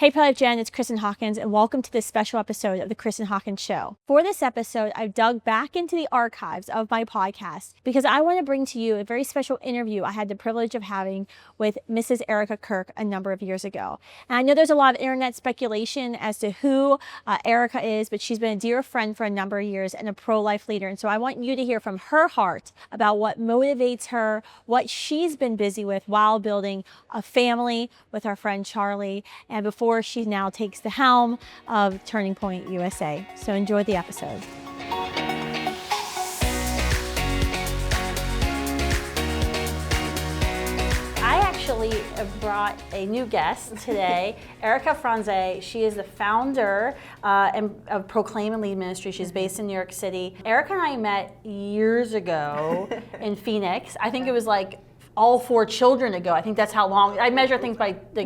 Hey Pro-Life Jen, it's Kristan Hawkins, and welcome to this special episode of the Kristan Hawkins Show. For this episode, I've dug back into the archives of my podcast because I want to bring to you a very special interview I had the privilege of having with Mrs. Erika Kirk a number of years ago. And I know there's a lot of internet speculation as to who Erika is, but she's been a dear friend for a number of years and a pro-life leader. And so I want you to hear from her heart about what motivates her, what she's been busy with while building a family with our friend Charlie, and before she now takes the helm of Turning Point USA. So enjoy the episode. I actually brought a new guest today, Erika Franze. She is the founder of Proclaim and Lead Ministry. She's based in New York City. Erika and I met years ago in Phoenix. I think it was like all 4 children ago. I think that's how long. I measure things by by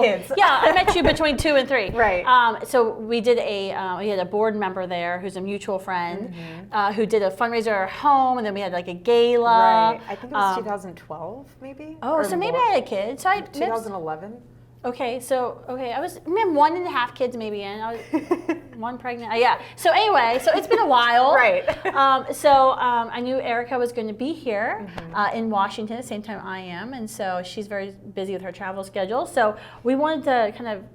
kids. Yeah, I met you between 2 and 3. Right. So we did we had a board member there who's a mutual friend who did a fundraiser at our home, and then we had like a gala. Right. I think it was 2012, maybe. Oh, so maybe I had a kid. So 2011. Okay, I was 1.5 kids maybe in. I was 1 pregnant. Yeah. So anyway, so it's been a while. Right. I knew Erika was going to be here in Washington at the same time I am, and so she's very busy with her travel schedule. So we wanted to kind of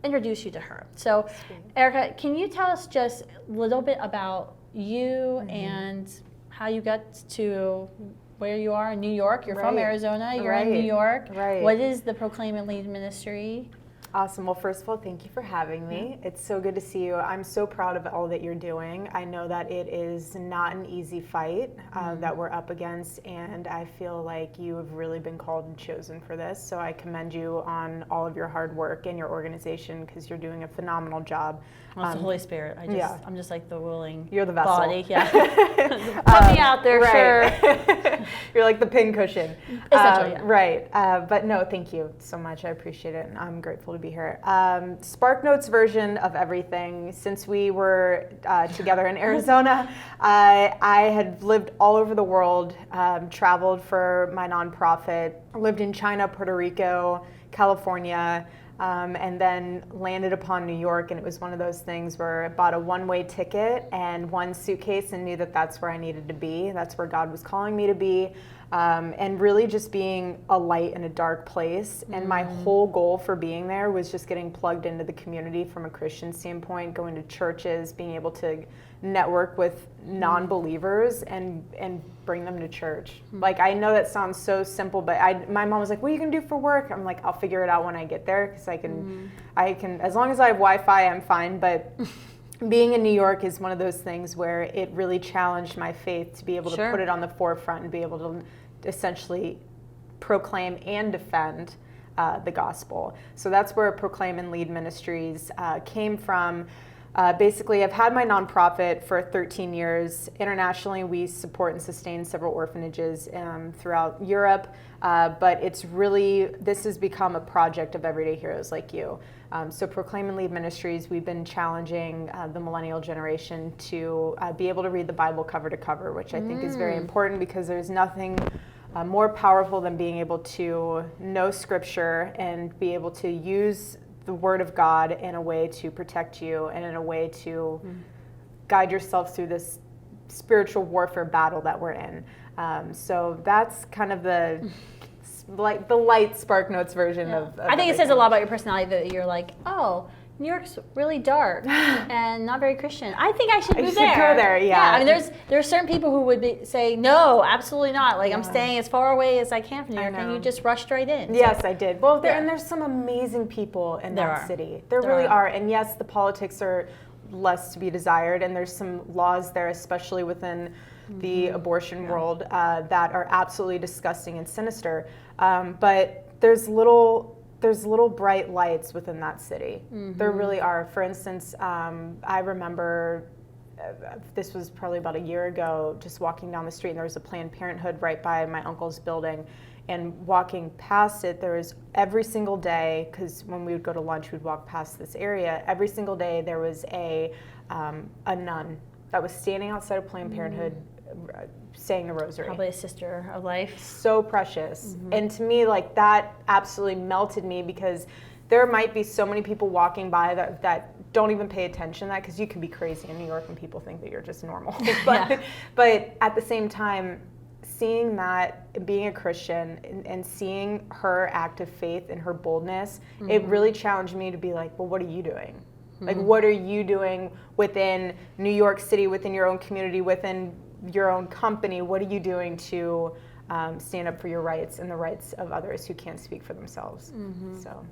introduce you to her. So, Erika, can you tell us just a little bit about you and how you got to where you are in New York? You're from Arizona, you're in New York. Right. What is the Proclaim and Lead Ministry? Awesome. Well, first of all, thank you for having me. It's so good to see you. I'm so proud of all that you're doing. I know that it is not an easy fight that we're up against, and I feel like you have really been called and chosen for this. So I commend you on all of your hard work and your organization because you're doing a phenomenal job. Well, it's the Holy Spirit. I'm just like the willing You're the vessel. body. Yeah. Put me out there, sure. You're like the pin cushion. Essentially, yeah. Right. But no, thank you so much. I appreciate it, and I'm grateful to be here. Spark Notes version of everything. Since we were together in Arizona, I had lived all over the world, traveled for my nonprofit, lived in China, Puerto Rico, California, and then landed upon New York, and it was one of those things where I bought a one-way ticket and 1 suitcase and knew that that's where I needed to be. That's where God was calling me to be, and really just being a light in a dark place. And my whole goal for being there was just getting plugged into the community from a Christian standpoint, going to churches, being able to network with non-believers and bring them to church. Like, I know that sounds so simple, but my mom was like, what are you gonna do for work? I'm like, I'll figure it out when I get there, because I can, as long as I have Wi-Fi, I'm fine. But being in New York is one of those things where it really challenged my faith to be able to put it on the forefront and be able to essentially proclaim and defend the gospel. So that's where Proclaim and Lead Ministries came from. Basically, I've had my nonprofit for 13 years. Internationally, we support and sustain several orphanages throughout Europe, but this has become a project of everyday heroes like you. So Proclaim and Lead Ministries, we've been challenging the millennial generation to be able to read the Bible cover to cover, which I think is very important, because there's nothing more powerful than being able to know Scripture and be able to use the Word of God in a way to protect you and in a way to guide yourself through this spiritual warfare battle that we're in. So that's kind of the light Spark Notes version of I think it says a lot about your personality that you're like, oh, New York's really dark and not very Christian. I think I should move there. Go there, yeah. I mean, there are certain people who would say, no, absolutely not. Like, I'm staying as far away as I can from New York, and you just rushed right in. Yes, I did. Well, and there's some amazing people in that city. There really are. And yes, the politics are less to be desired, and there's some laws there, especially within the abortion world, that are absolutely disgusting and sinister. But there's little bright lights within that city. There really are. For instance, I remember this was probably about a year ago, just walking down the street, and there was a Planned Parenthood right by my uncle's building. And walking past it, there was every single day, because when we would go to lunch, we'd walk past this area. Every single day, there was a nun that was standing outside of Planned Parenthood saying the rosary. Probably a sister of life. So precious. And to me, like, that absolutely melted me, because there might be so many people walking by that don't even pay attention to that, because you can be crazy in New York and people think that you're just normal. But at the same time, seeing that, being a Christian and seeing her act of faith and her boldness, it really challenged me to be like, well, what are you doing? Like, what are you doing within New York City, within your own community, within your own company? What are you doing to stand up for your rights and the rights of others who can't speak for themselves? So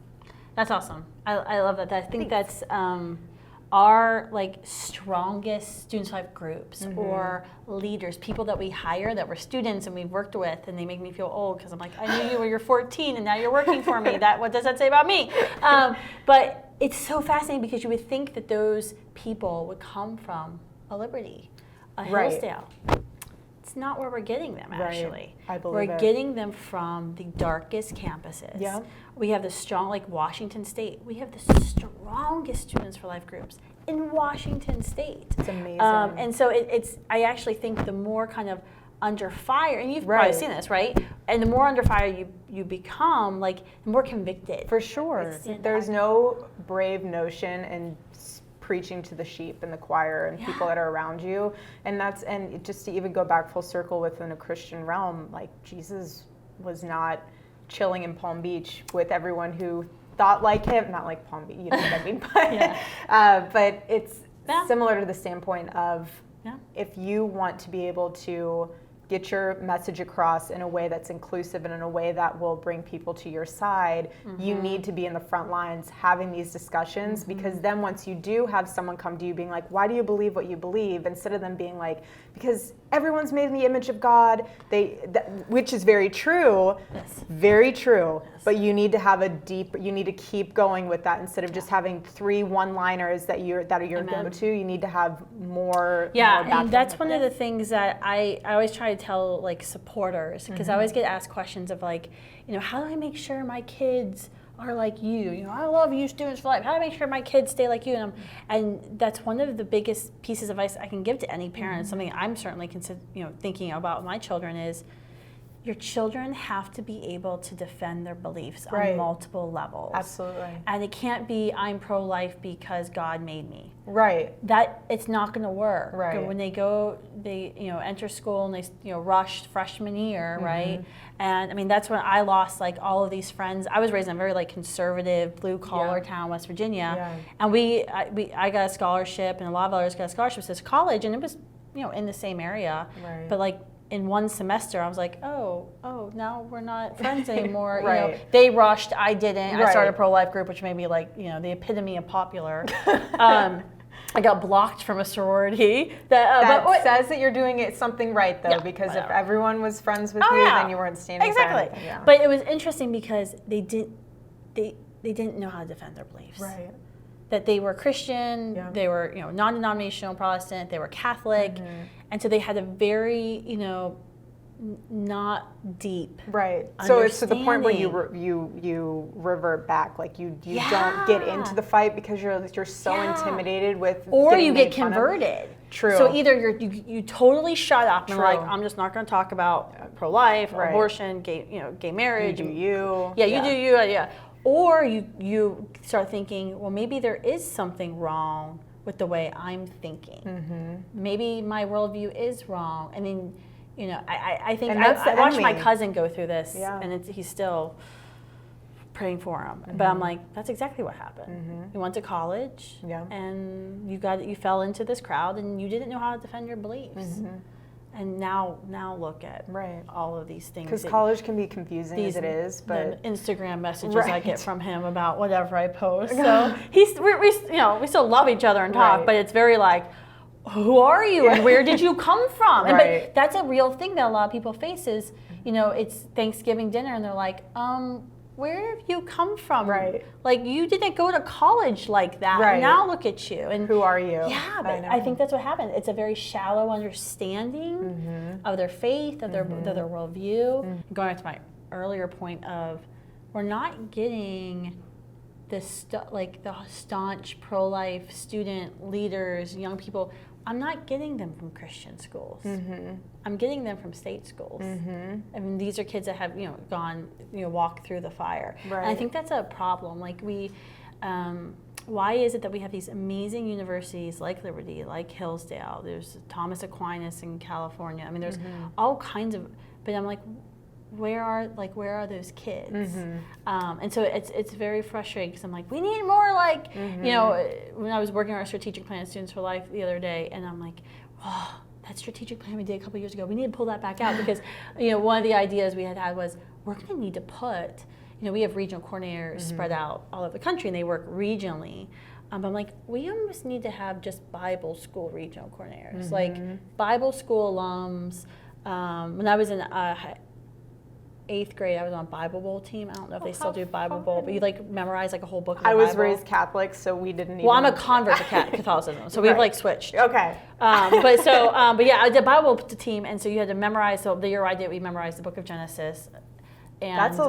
that's awesome. I love that. I think that's our like strongest students life groups or leaders, people that we hire that were students and we've worked with, and they make me feel old because I'm like, I knew you when you're 14 and now you're working for me. What does that say about me? But it's so fascinating because you would think that those people would come from a Liberty, a Hillsdale. It's not where we're getting them, actually. I believe we're getting them from the darkest campuses. Yeah. We have the strong, like Washington State, we have the strongest Students for Life groups in Washington State. It's amazing. And so I actually think the more kind of under fire, and you've probably seen this, right? And the more under fire you become, like, the more convicted. For sure. There's no brave notion in preaching to the sheep and the choir and people that are around you, and just to even go back full circle within a Christian realm, like Jesus was not chilling in Palm Beach with everyone who thought like him, not like Palm Beach, you know what I mean, but it's similar to the standpoint of if you want to be able to get your message across in a way that's inclusive and in a way that will bring people to your side, you need to be in the front lines having these discussions, because then once you do have someone come to you being like, why do you believe what you believe? Instead of them being like, because everyone's made in the image of God, which is very true, very true, but you need to have you need to keep going with that instead of just having 3 one-liners that are your go-to. You need to have more. Yeah, more and that's one of the things that I always try to tell like supporters, because I always get asked questions of like, how do I make sure my kids are like you? I love you, Students for Life. How do I make sure my kids stay like you? And that's one of the biggest pieces of advice I can give to any parent. Something I'm certainly thinking about my children is, your children have to be able to defend their beliefs on multiple levels. Absolutely. And it can't be, I'm pro-life because God made me. Right. That it's not going to work. Right. When they enter school and they rush freshman year, right? And I mean, that's when I lost like all of these friends. I was raised in a very like conservative blue collar town, West Virginia, and I got a scholarship, and a lot of others got scholarships to college, and it was in the same area, but like in one semester, I was like, oh, now we're not friends anymore. They rushed, I didn't. I started a pro-life group, which made me like, the epitome of popular. I got blocked from a sorority. That says that you're doing something right, though, because if everyone was friends with you, then you weren't standing for anything. Yeah. But it was interesting because they didn't know how to defend their beliefs. Right. That they were Christian, they were non-denominational Protestant, they were Catholic, and so they had a very not deep. Right. So it's to the point where you revert back, like you don't get into the fight because you're so intimidated with. Or you get converted. True. So either you totally shut up and like, I'm just not going to talk about pro-life, abortion, gay marriage. You do you. Yeah, you do you. Yeah. Or you start thinking, well, maybe there is something wrong with the way I'm thinking. Maybe my worldview is wrong. I mean, I think I watched my cousin go through this, and he's still praying for him. But I'm like, that's exactly what happened. You went to college, and you fell into this crowd, and you didn't know how to defend your beliefs. And now look at all of these things. Because college can be confusing as it is, but the Instagram messages I get from him about whatever I post. So we still love each other and talk, but it's very like, who are you and where did you come from? But that's a real thing that a lot of people face is, it's Thanksgiving dinner and they're like, where have you come from? Like, you didn't go to college like that. And now look at you. And who are you? Yeah, but I think that's what happened. It's a very shallow understanding of their faith, of their worldview. Going back to my earlier point of, we're not getting the staunch pro-life student leaders, young people. I'm not getting them from Christian schools. Mm-hmm. I'm getting them from state schools. Mm-hmm. I mean, these are kids that have, gone, walked through the fire. Right. And I think that's a problem. Like why is it that we have these amazing universities like Liberty, like Hillsdale, there's Thomas Aquinas in California. I mean, there's all kinds of, but I'm like, where are those kids? And so it's very frustrating because I'm like, we need more when I was working on our strategic plan, Students for Life, the other day, and I'm like, oh, that strategic plan we did a couple years ago, we need to pull that back out because one of the ideas we had was we're going to need to put, we have regional coordinators spread out all over the country and they work regionally. But I'm like, we almost need to have just Bible school regional coordinators, like Bible school alums. When I was in 8th grade, I was on Bible Bowl team. I don't know if they still do Bible Bowl, but you memorize a whole book of the Bible. I was raised Catholic, so we didn't even. Well, I'm a convert to Catholicism, so we've switched. Okay. But yeah, I did Bible Bowl team, and so you had to memorize. So the year I did, we memorized the book of Genesis. And that's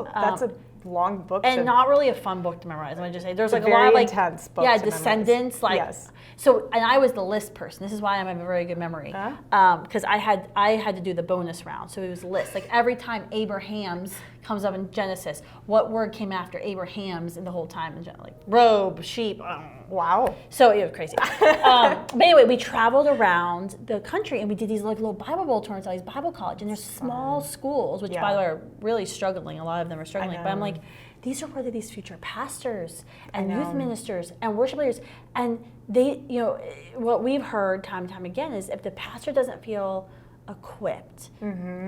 a long book. And not really a fun book to memorize. I just say there's a lot very of intense book. Yeah, to Descendants. yes. So, and I was the list person. This is why I have a very good memory. Because I had to do the bonus round. So it was list. Like every time Abraham's comes up in Genesis, what word came after Abraham's in the whole time? Like robe, sheep. Wow. So it was crazy. But anyway, we traveled around the country and we did these little Bible Bowl tournaments at these Bible college. And there's small schools, which by the way are really struggling. A lot of them are struggling. But I'm like, these are where these future pastors and youth ministers and worship leaders. And they, what we've heard time and time again is if the pastor doesn't feel equipped,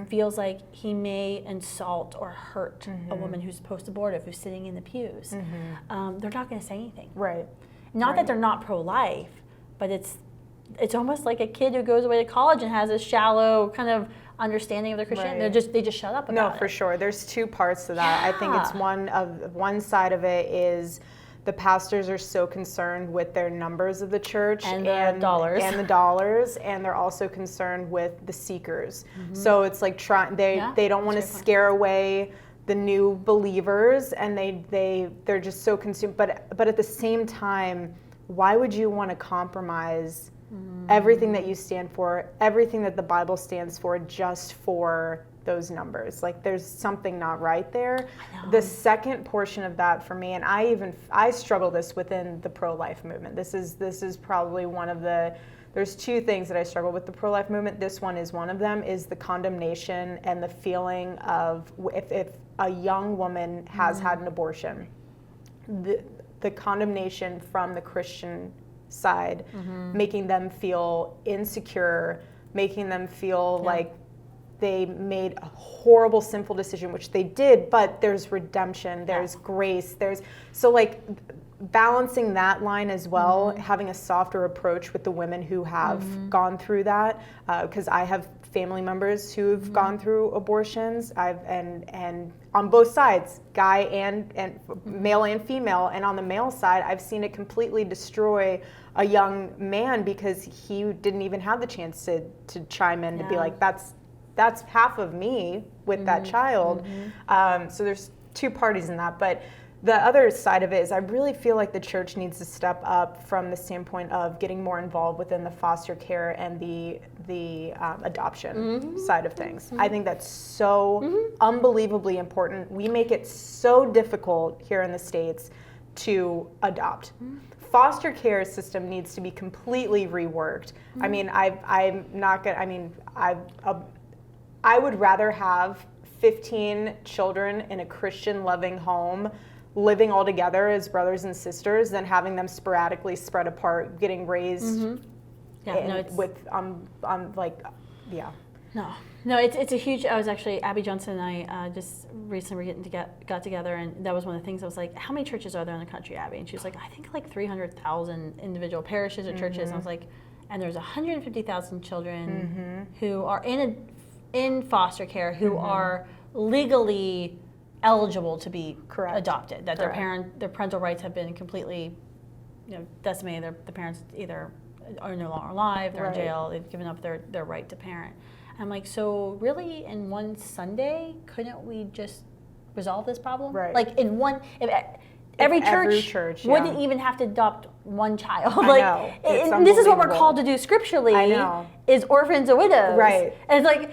feels like he may insult or hurt a woman who's post-abortive, who's sitting in the pews, they're not going to say anything. Right. Not that they're not pro-life, but it's almost like a kid who goes away to college and has a shallow kind of understanding of their Christianity. Right. They just shut up about it. No, for sure. There's two parts to that. I think it's one side of it is the pastors are so concerned with their numbers of the church and the dollars, and they're also concerned with the seekers. So it's like they don't want to scare away the new believers, and they're just so consumed. But at the same time, why would you want to compromise everything that you stand for, everything that the Bible stands for, just for those numbers? Like there's something not right there. The second portion of that for me, and I struggle this within the pro-life movement. This is probably one of there's two things that I struggle with the pro-life movement. This one is one of them, is the condemnation and the feeling of if a young woman has had an abortion, the condemnation from the Christian side, making them feel insecure, making them feel like they made a horrible, sinful decision, which they did, but there's redemption, there's grace, so balancing that line as well, having a softer approach with the women who have gone through that, because I have family members who have gone through abortions. And on both sides, guy and male and female, and on the male side, I've seen it completely destroy a young man because he didn't even have the chance to chime in to be like, that's half of me with that child. So there's two parties in that, but the other side of it is I really feel like the church needs to step up from the standpoint of getting more involved within the foster care and the adoption side of things. I think that's so unbelievably important. We make it so difficult here in the States to adopt. Foster care system needs to be completely reworked. I mean, I would rather have 15 children in a Christian loving home living all together as brothers and sisters than having them sporadically spread apart, getting raised No, it's a huge. I was actually, Abby Johnson and I just recently got together, and that was one of the things. I was like, how many churches are there in the country, Abby? And she was like, I think like 300,000 individual parishes or churches. And I was like, and there's 150,000 children who are in foster care who are legally eligible to be adopted. That their parental rights have been completely, decimated. The parents either are no longer alive, they're in jail, they've given up their right to parent. I'm like, so really in one Sunday, couldn't we just resolve this problem? Right. Like in one, every church yeah. wouldn't even have to adopt one child. I know. And this is what we're called to do scripturally. I know. Is orphans and widows. Right. And it's like,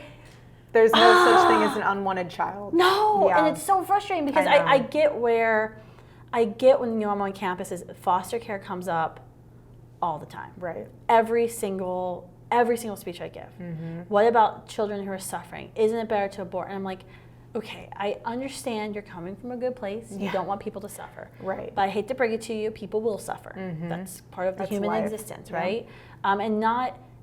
there's no such thing as an unwanted child. No, Yeah. and it's so frustrating because I get when I'm on campuses, foster care comes up all the time. Right. Every single speech I give. What about children who are suffering? Isn't it better to abort? And I'm like, okay, I understand you're coming from a good place. You don't want people to suffer. Right. But I hate to break it to you, people will suffer. That's part of the human life. existence, right?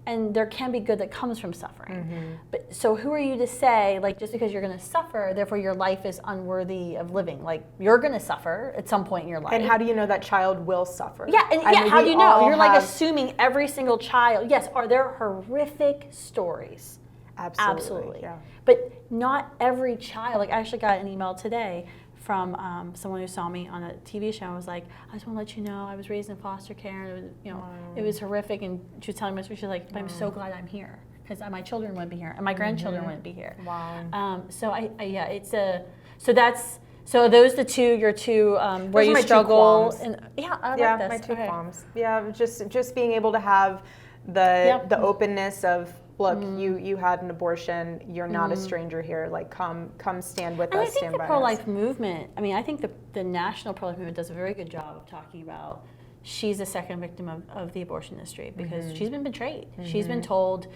And there can be good that comes from suffering. But so who are you to say, like, just because you're going to suffer, therefore your life is unworthy of living? Like, you're going to suffer at some point in your life. And how do you know that child will suffer? Yeah, and how do you know? You're like assuming every single child. Yes, are there horrific stories? Absolutely. Yeah. But not every child. Like, I actually got an email today from someone who saw me on a TV show and was like, I just want to let you know I was raised in foster care. And it was, it was horrific. And she was telling me, she was like, but I'm so glad I'm here because my children wouldn't be here and my grandchildren wouldn't be here. Wow. So those the two, your two, where you struggle. I like this. My two qualms. Yeah, just being able to have the openness of, look, you had an abortion. You're not a stranger here. Like, come stand with us. I think the pro-life movement. I mean, I think the national pro-life movement does a very good job of talking about. She's the second victim of the abortion industry because she's been betrayed. She's been told,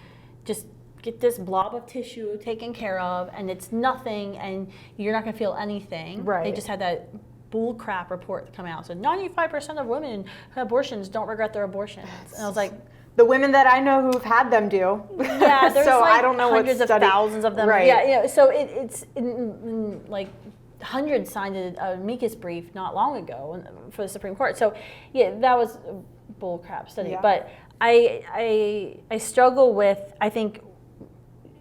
just get this blob of tissue taken care of, and it's nothing, and you're not going to feel anything. Right. They just had that bull crap report come out. So 95% of women who have abortions don't regret their abortions. And I was like, the women that I know who've had them do. Yeah, there's so like I don't know hundreds of thousands of them. Right. Yeah. So it's like hundreds signed an amicus brief not long ago for the Supreme Court. So yeah, that was a bull crap study. Yeah. But I struggle with, I think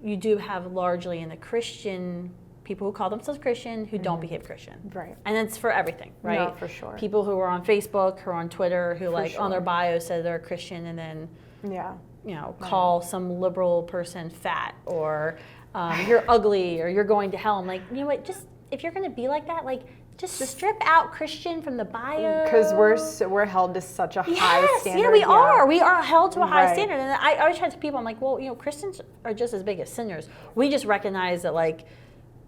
you do have largely in the Christian people who call themselves Christian who don't behave Christian. Right. And it's for everything, right? No, for sure. People who are on Facebook, who are on Twitter, who on their bio say they're a Christian and then call some liberal person fat or you're ugly or you're going to hell. I'm like, you know what, just if you're going to be like that, like just strip out Christian from the bio. Because we're held to such a high standard. Yeah, we are. We are held to a high standard. And I always try to people, I'm like, well, Christians are just as big as sinners. We just recognize that, like,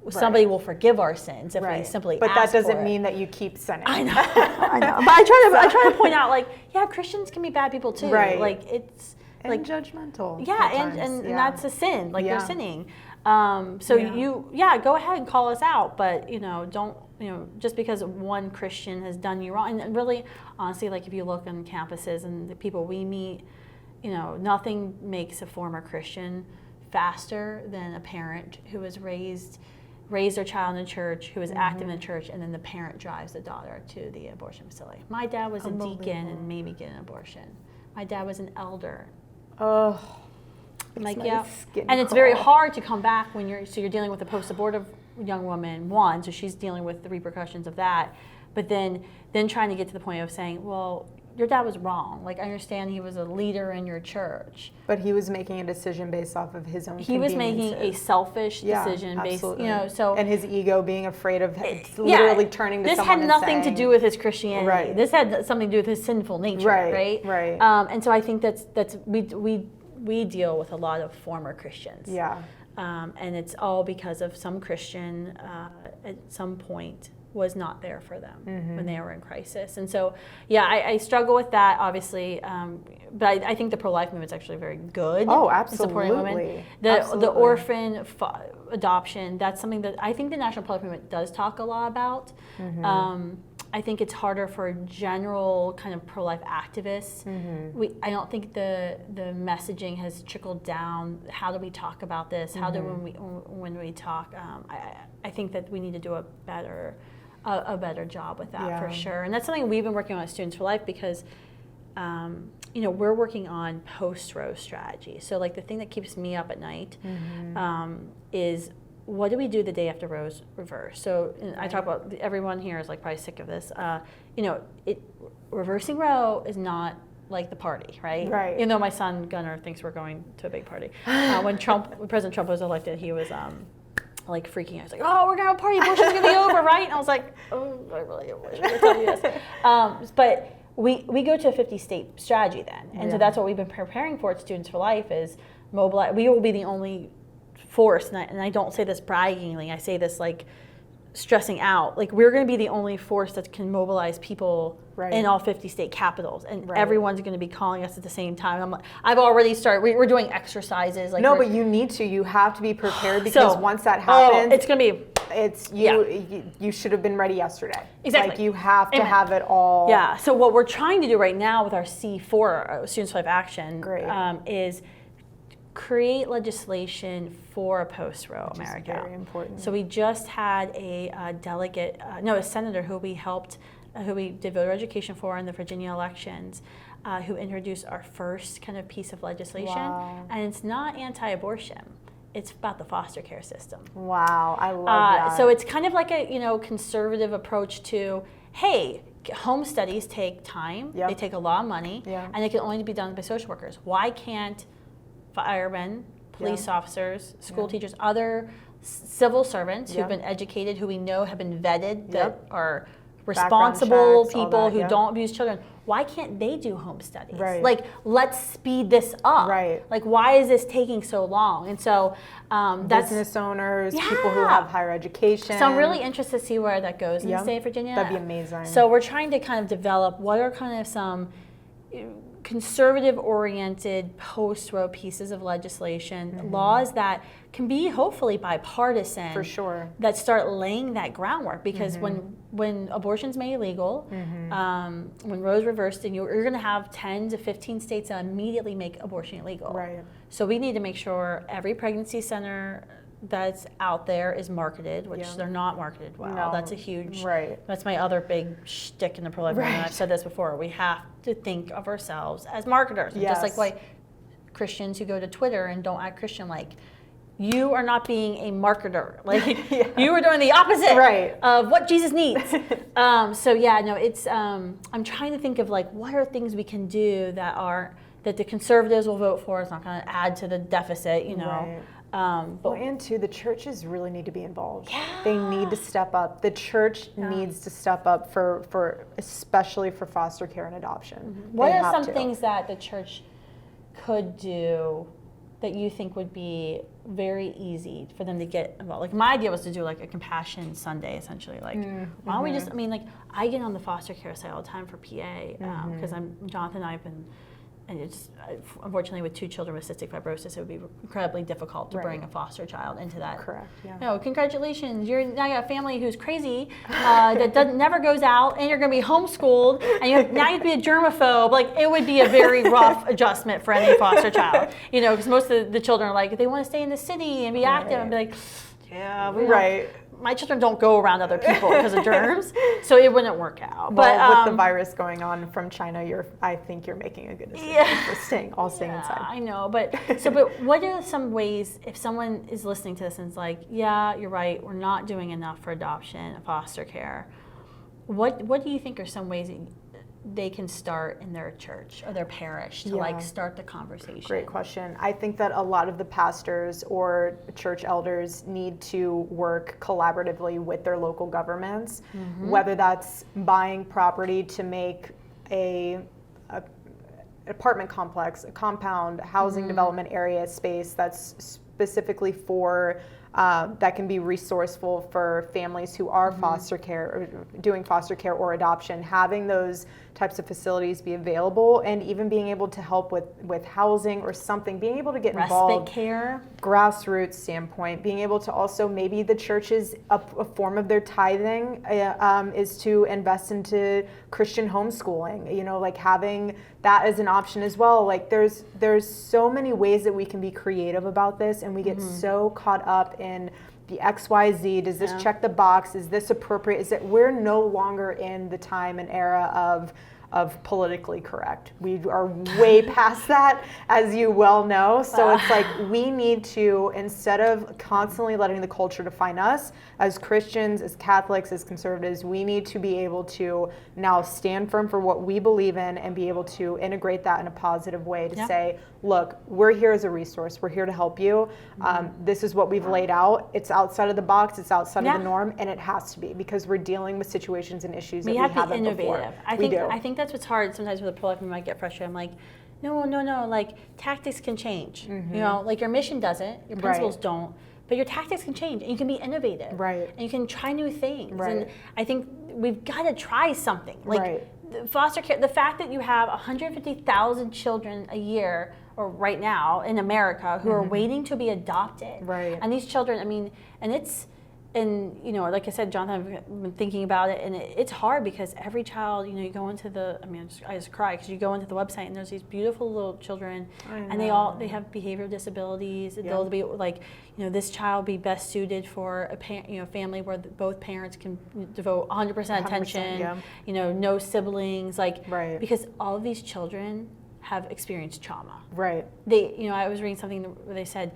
somebody will forgive our sins if we simply ask for it. But that doesn't mean that you keep sinning. I know. But I try to point out, like, yeah, Christians can be bad people too. Right. Like, it's and like judgmental. Yeah, and that's a sin. Like, they're sinning. You go ahead and call us out, but don't just because one Christian has done you wrong. And really, honestly, like if you look on campuses and the people we meet, nothing makes a former Christian faster than a parent who was raised their child in the church, who was active in the church, and then the parent drives the daughter to the abortion facility. My dad was a deacon and made me get an abortion. My dad was an elder. Oh, like and it's very hard to come back when you're dealing with a post-abortive young woman, one, so she's dealing with the repercussions of that, but then trying to get to the point of saying, well, your dad was wrong. Like, I understand he was a leader in your church. But he was making a decision based off of his own He was making a selfish decision based, and his ego being afraid of literally turning to someone and This had nothing saying, to do with his Christianity. Right. This had something to do with his sinful nature, right? Right. And so I think we deal with a lot of former Christians. Yeah. And it's all because of some Christian at some point was not there for them when they were in crisis. And so, I struggle with that, obviously, but I think the pro-life movement is actually very good. Oh, in supporting women. The orphan adoption, that's something that I think the National Pro-Life Movement does talk a lot about. I think it's harder for general kind of pro-life activists. I don't think the messaging has trickled down. How do we talk about this? How do when we talk? I think that we need to do a better job with that for sure. And that's something we've been working on at Students for Life because we're working on post-Roe strategy. So like the thing that keeps me up at night is, what do we do the day after Roe's reversed? So I talk about, everyone here is like probably sick of this. Reversing Roe is not like the party, right? Right. Even though my son Gunnar thinks we're going to a big party. When President Trump was elected, he was like freaking out. I was like, oh, we're gonna have a party, abortion's gonna be over, right? And I was like, oh, I really wish I could tell you this. But we go to a 50-state strategy then. And so that's what we've been preparing for at Students for Life is mobilize. We will be the only force, and I don't say this braggingly, I say this like stressing out, like we're going to be the only force that can mobilize people in all 50 state capitals, and everyone's going to be calling us at the same time. I've already started, we're doing exercises. Like but you have to be prepared, because once that happens, it's going to be, you should have been ready yesterday. Exactly. Like you have to have it all. Yeah, so what we're trying to do right now with our C4, Students for Life Action, is create legislation for a post-Roe America. Very important. So we just had a senator who we did voter education for in the Virginia elections, who introduced our first kind of piece of legislation. And it's not anti-abortion. It's about the foster care system. Wow, I love that. So it's kind of like a conservative approach to, hey, home studies take time, they take a lot of money, and they can only be done by social workers. Why can't firemen, police officers, school teachers, other civil servants who've been educated, who we know have been vetted, that are responsible checks, people who don't abuse children, why can't they do home studies? Like, let's speed this up. Like, why is this taking so long? And so that's business owners, people who have higher education. So I'm really interested to see where that goes in the state of Virginia. That'd be amazing. So we're trying to kind of develop what are kind of some conservative-oriented post-Roe pieces of legislation, laws that can be hopefully bipartisan. For sure. That start laying that groundwork, because when abortion's made illegal, when Roe's reversed, and you're going to have 10 to 15 states that immediately make abortion illegal. So we need to make sure every pregnancy center that's out there is marketed, which they're not marketed well. No. That's a huge, that's my other big shtick in the pro-life movement. I've said this before. We have to think of ourselves as marketers. Just like why Christians who go to Twitter and don't act Christian-like, you are not being a marketer. Like you are doing the opposite of what Jesus needs. It's I'm trying to think of like what are things we can do that the conservatives will vote for. It's not going to add to the deficit, you know. And too, the churches really need to be involved. They need to step up. The church needs to step up for especially for foster care and adoption. What are some things that the church could do that you think would be very easy for them to get involved? Like my idea was to do like a Compassion Sunday, essentially. Like why don't we just? I mean, like I get on the foster care side all the time for PA because Jonathan and I've been. And it's unfortunately with 2 children with cystic fibrosis, it would be incredibly difficult to bring a foster child into that. No, congratulations, you're now got a family who's crazy that never goes out, and you're going to be homeschooled, and now you have to be a germaphobe. Like it would be a very rough adjustment for any foster child, because most of the children are like they want to stay in the city and be active, and be like, my children don't go around other people because of germs, so it wouldn't work out. But with the virus going on from China, I think you're making a good decision for staying inside. I know, but what are some ways, if someone is listening to this and is like, yeah, you're right, we're not doing enough for adoption, foster care, what do you think are some ways that they can start in their church or their parish to like start the conversation? Great question. I think that a lot of the pastors or church elders need to work collaboratively with their local governments, whether that's buying property to make a apartment complex, a compound, housing development area space that's specifically for that can be resourceful for families who are foster care or doing foster care or adoption, having those types of facilities be available, and even being able to help with housing or something, being able to get involved. Respite care. Grassroots standpoint, being able to also, maybe the churches, a form of their tithing is to invest into Christian homeschooling, like having that as an option as well. Like there's so many ways that we can be creative about this, and we get so caught up in the XYZ, does this check the box? Is this appropriate? We're no longer in the time and era of of politically correct. We are way past that, as you well know. So it's like we need to, instead of constantly letting the culture define us, as Christians, as Catholics, as conservatives, we need to be able to now stand firm for what we believe in and be able to integrate that in a positive way to say, look, we're here as a resource. We're here to help you. This is what we've laid out. It's outside of the box. It's outside of the norm, and it has to be, because we're dealing with situations and issues that we haven't before. I think that's what's hard sometimes with a pro-life. We might get frustrated. I'm like, no, like tactics can change. You know, like your mission doesn't, your principles don't, but your tactics can change, and you can be innovative. Right. And you can try new things. Right. And I think we've got to try something. Like foster care, the fact that you have 150,000 children a year, or right now in America, who are waiting to be adopted. Right. And these children, I mean, and you know, like I said, Jonathan, I've been thinking about it, and it's hard because every child, you know, you go into the, I just cry because you go into the website and there's these beautiful little children, and they have behavioral disabilities. They'll be like, you know, this child be best suited for a family where both parents can devote 100% attention. You know, no siblings, like because all of these children have experienced trauma. Right. You know, I was reading something where they said,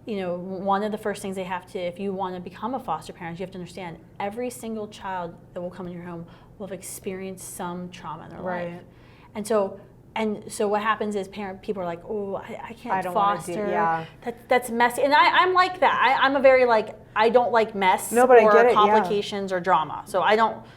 you know, one of the first things they have to, if you want to become a foster parent, you have to understand every single child that will come into your home will have experienced some trauma in their life. And so what happens is people are like, oh, I can't foster. That's messy. And I'm like that. I'm a very like, I don't like mess or complications or drama. So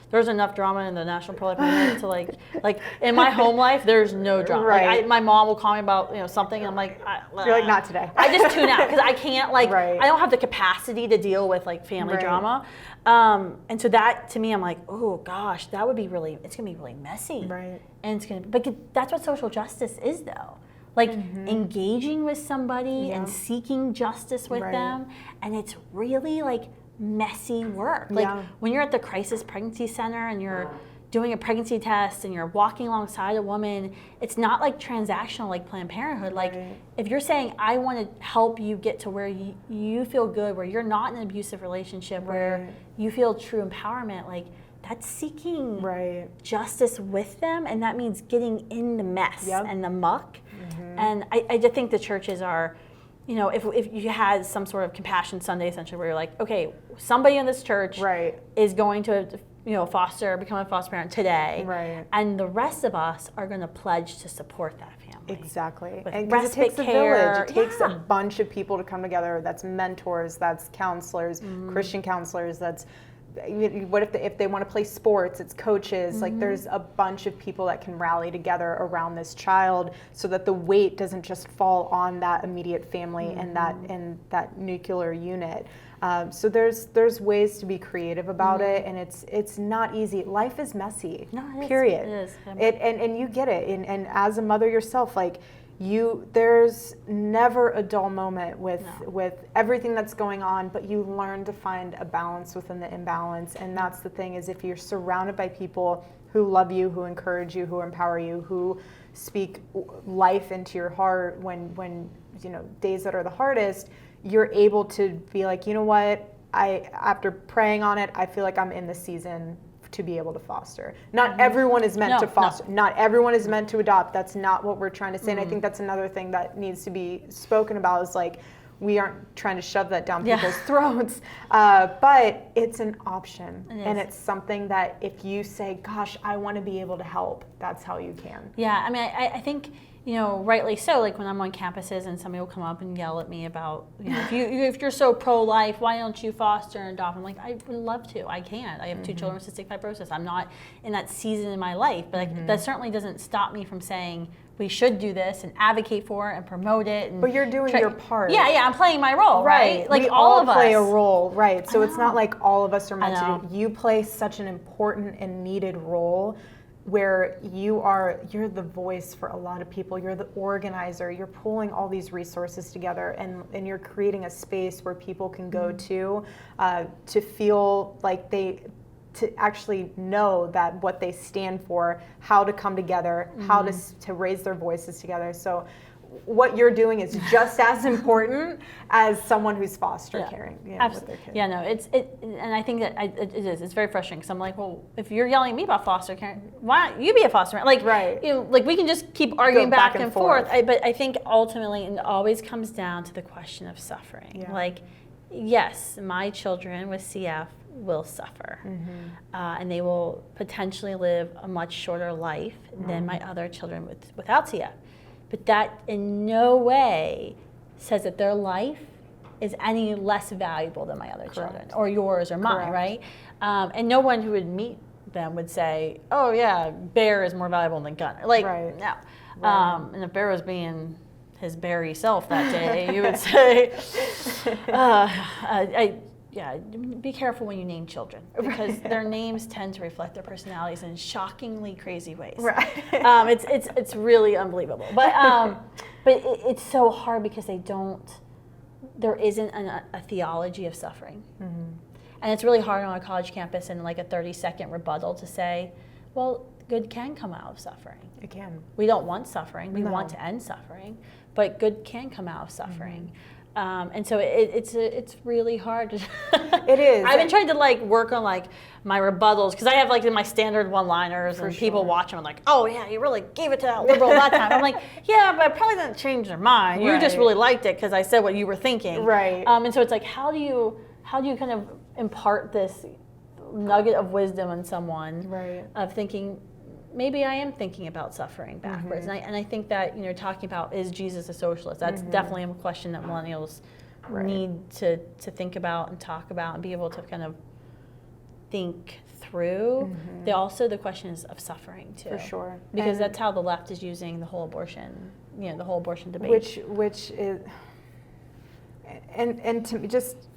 there's enough drama in the National Pro-Life Movement to like in my home life, there's no drama. Like my mom will call me about, you know, something, and I'm like, you're like, not today. I just tune out because I can't I don't have the capacity to deal with like family drama. And so that, to me, I'm like, oh gosh, it's gonna be really messy. Right. And but that's what social justice is, though. Like engaging with somebody and seeking justice with them, and it's really like messy work. Like when you're at the crisis pregnancy center and you're doing a pregnancy test and you're walking alongside a woman, it's not like transactional like Planned Parenthood. Like if you're saying, I want to help you get to where you feel good, where you're not in an abusive relationship, where you feel true empowerment, like that's seeking justice with them, and that means getting in the mess and the muck. And I just think the churches are, you know, if you had some sort of Compassion Sunday, essentially, where you're like, okay, somebody in this church is going to, you know, become a foster parent today, and the rest of us are going to pledge to support that family. Exactly. And because it takes a village. It takes a bunch of people to come together. That's mentors, that's counselors, Christian counselors, that's what if they want to play sports, it's coaches. Like there's a bunch of people that can rally together around this child so that the weight doesn't just fall on that immediate family and that nuclear unit. So there's ways to be creative about it, and it's not easy. Life is messy. Period. It is. And you get it. And as a mother yourself, like there's never a dull moment with everything that's going on, but you learn to find a balance within the imbalance. And that's the thing, is if you're surrounded by people who love you, who encourage you, who empower you, who speak life into your heart when you know, days that are the hardest, you're able to be like, you know what, after praying on it, I feel like I'm in the season to be able to foster. Not everyone is meant to foster. Not everyone is meant to adopt. That's not what we're trying to say. And I think that's another thing that needs to be spoken about, is like, we aren't trying to shove that down people's throats, but it's an option. And it's something that if you say, gosh, I want to be able to help, that's how you can. Yeah, I mean, I think, you know, rightly so, like when I'm on campuses and somebody will come up and yell at me about, you know, if you're so pro-life, why don't you foster and adopt? I'm like, I would love to. I can't. I have 2 children with cystic fibrosis. I'm not in that season in my life, but that certainly doesn't stop me from saying we should do this and advocate for it and promote it. And but you're doing your part. Yeah, I'm playing my role, right? Like we all of us play a role, right? So it's not like all of us are meant to do. You play such an important and needed role, where you're the voice for a lot of people. You're the organizer. You're pulling all these resources together, and you're creating a space where people can go to feel like to actually know that what they stand for, how to come together, how to raise their voices together. So what you're doing is just as important as someone who's foster caring with their kids. Yeah, no, and I think that it is. It's very frustrating because I'm like, well, if you're yelling at me about foster care, why don't you be a foster parent? Like, right. Like we can just keep arguing back and forth. forth. But I think ultimately it always comes down to the question of suffering. Yeah. Like, yes, my children with CF will suffer, and they will potentially live a much shorter life than my other children without CF. But that in no way says that their life is any less valuable than my other children, or yours, or mine, right? And no one who would meet them would say, "Oh yeah, Bear is more valuable than Gunner." Like, no. And if Bear was being his berry self that day, you would say, be careful when you name children, because their names tend to reflect their personalities in shockingly crazy ways. Right. It's really unbelievable. But it's so hard because there isn't a theology of suffering. And it's really hard on a college campus in like a 30-second rebuttal to say, well, good can come out of suffering. It can. We don't want suffering. We want to end suffering, but good can come out of suffering. And so it's really hard. It is. I've been trying to like work on like my rebuttals, because I have like my standard one-liners, and people watch them and like, oh yeah, you really gave it to that liberal that time. I'm like, yeah, but I probably didn't change their mind. You just really liked it because I said what you were thinking. Right. And so it's like, how do you kind of impart this nugget of wisdom in someone of thinking, maybe I am thinking about suffering backwards. And I think that, talking about, is Jesus a socialist? That's definitely a question that millennials need to think about and talk about and be able to kind of think through. The question is of suffering too. For sure. Because that's how the left is using the whole abortion, the whole abortion debate. Which is, and to me, just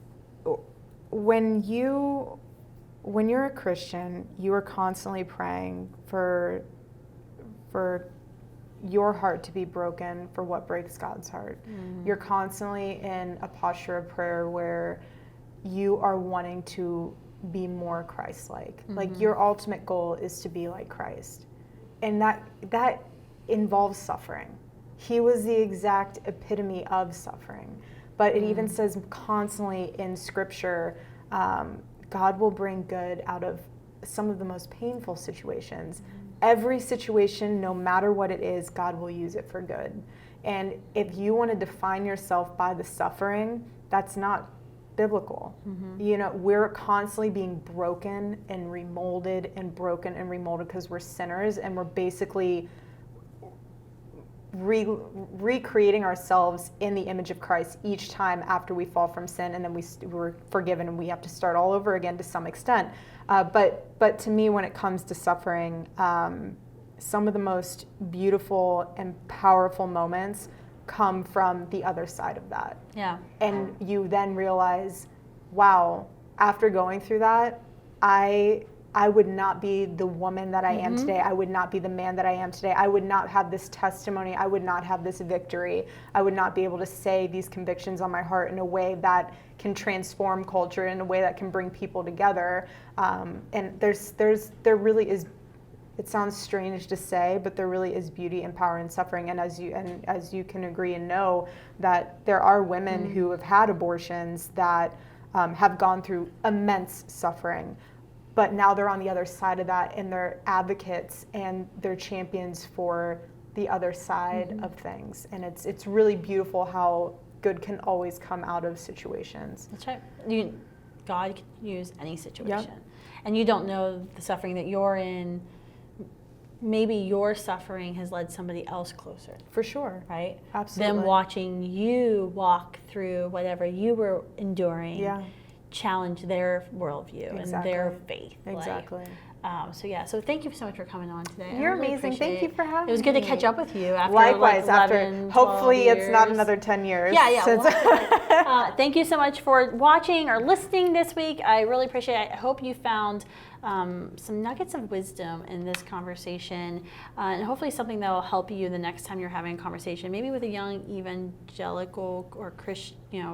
when you're a Christian, you are constantly praying for your heart to be broken for what breaks God's heart. You're constantly in a posture of prayer where you are wanting to be more Christ-like. Like, your ultimate goal is to be like Christ. And that involves suffering. He was the exact epitome of suffering. But it even says constantly in Scripture, God will bring good out of some of the most painful situations. Every situation, no matter what it is, God will use it for good. And if you want to define yourself by the suffering, that's not biblical. We're constantly being broken and remolded because we're sinners, and we're basically recreating ourselves in the image of Christ each time after we fall from sin, and then we're forgiven and we have to start all over again to some extent. But to me, when it comes to suffering, some of the most beautiful and powerful moments come from the other side of that. Yeah. And you then realize, wow, after going through that, I would not be the woman that I am today. I would not be the man that I am today. I would not have this testimony. I would not have this victory. I would not be able to say these convictions on my heart in a way that can transform culture, in a way that can bring people together. And there really is, it sounds strange to say, but there really is beauty and power in suffering. And as you can agree and know, that there are women who have had abortions that have gone through immense suffering. But now they're on the other side of that, and they're advocates and they're champions for the other side of things. And it's really beautiful how good can always come out of situations. That's right. God can use any situation. And you don't know the suffering that you're in. Maybe your suffering has led somebody else closer. For sure. Right? Absolutely. Them watching you walk through whatever you were enduring. Yeah. Challenge their worldview and their faith. Exactly. So thank you so much for coming on today. You're amazing. Thank you for having me. It was good to catch up with you after Likewise, like 11, hopefully 12 it's not another 10 years. Thank you so much for watching or listening this week. I really appreciate it. I hope you found some nuggets of wisdom in this conversation, and hopefully something that will help you the next time you're having a conversation, maybe with a young evangelical or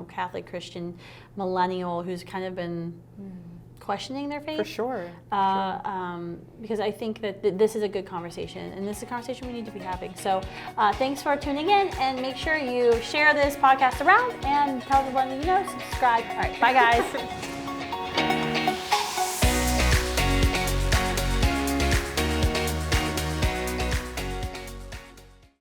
Catholic Christian millennial who's kind of been questioning their faith. For sure. Because I think that this is a good conversation, and this is a conversation we need to be having. So thanks for tuning in, and make sure you share this podcast around and tell everyone you know, subscribe. All right, bye guys.